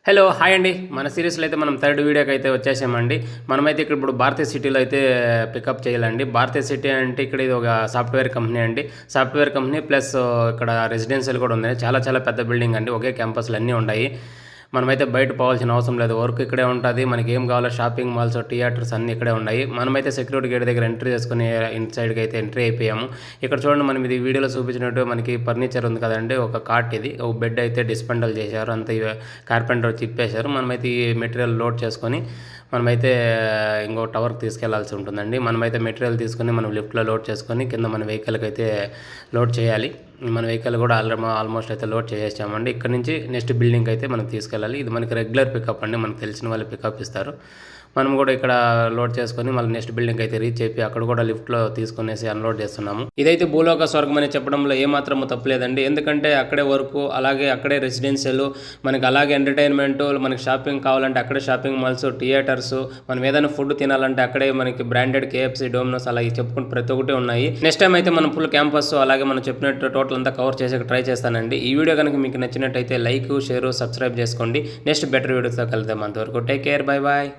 Hello hi అండి. మన సిరీస్లో అయితే మనం థర్డ్ వీడియోకి అయితే వచ్చేసామండి. మనమైతే ఇక్కడ ఇప్పుడు భారతీయ సిటీలో అయితే పికప్ చేయాలండి. భారతీయ సిటీ అంటే ఇక్కడ ఇది ఒక సాఫ్ట్వేర్ కంపెనీ అండి. సాఫ్ట్వేర్ కంపెనీ ప్లస్ ఇక్కడ రెసిడెన్షియల్ కూడా ఉంది. చాలా చాలా పెద్ద బిల్డింగ్ అండి. ఒకే క్యాంపస్లు అన్నీ ఉన్నాయి. మనమైతే బయట పోవాల్సిన అవసరం లేదు. వర్క్ ఇక్కడే ఉంటుంది. మనకి ఏం కావాలో షాపింగ్ మాల్స్, థియేటర్స్ అన్నీ ఇక్కడే ఉన్నాయి. మనమైతే సెక్యూరిటీ గేట్ దగ్గర ఎంట్రీ చేసుకుని ఇన్ సైడ్కి అయితే ఎంట్రీ అయిపోయాము. ఇక్కడ చూడండి, మనం ఇది వీడియోలో చూపించినట్టు మనకి ఫర్నిచర్ ఉంది కదండి. ఒక కాట్ ఇది, ఒక బెడ్ అయితే డిస్పెండల్ చేశారు. అంత కార్పెంటర్ తిప్పేశారు. మనమైతే ఈ మెటీరియల్ లోడ్ చేసుకొని మనమైతే ఇంకో టవర్కి తీసుకెళ్లాల్సి ఉంటుందండి. మనమైతే మెటీరియల్ తీసుకొని మనం లిఫ్ట్లో లోడ్ చేసుకొని కింద మన వెహికల్కి అయితే లోడ్ చేయాలి. మన వెహికల్ కూడా ఆల్మోస్ట్ అయితే లోడ్ చేసేసామండి. ఇక్కడ నుంచి నెక్స్ట్ బిల్డింగ్ అయితే మనం తీసుకెళ్ళాలి. ఇది మనకి రెగ్యులర్ పికప్ అండి. మనకు తెలిసిన వాళ్ళు పికప్ ఇస్తారు. మనం కూడా ఇక్కడ లోడ్ చేసుకొని మళ్ళీ నెక్స్ట్ బిల్డింగ్ అయితే రీచ్ అయిపోయి అక్కడ కూడా లిఫ్ట్లో తీసుకునేసి అన్లోడ్ చేస్తున్నాము. ఇదైతే భూలోక స్వర్గం అని చెప్పడంలో ఏమాత్రం తప్పలేదండి. ఎందుకంటే అక్కడే వర్క్, అలాగే అక్కడే రెసిడెన్షియల్, మనకి అలాగే ఎంటర్టైన్మెంట్, మనకి షాపింగ్ కావాలంటే అక్కడే షాపింగ్ మాల్స్, థియేటర్స్, మనం ఏదైనా ఫుడ్ తినాలంటే అక్కడే మనకి బ్రాండెడ్ KFC, డోమినోస్ అలా చెప్పుకుంటూ ప్రతి ఒక్కటి ఉన్నాయి. నెక్స్ట్ టైం అయితే మనం ఫుల్ క్యాంపస్ అలాగే మనం చెప్పినట్టు టోటల్ అంతా కవర్ చేసే ట్రై చేస్తానండి. ఈ వీడియో కనుక మీకు నచ్చినట్టయితే లైక్, షేర్, సబ్స్క్రైబ్ చేసుకోండి. నెక్స్ట్ బెటర్ వీడియోతో కలుద్దాం. అంతవరకు టేక్ కేర్, బై బాయ్.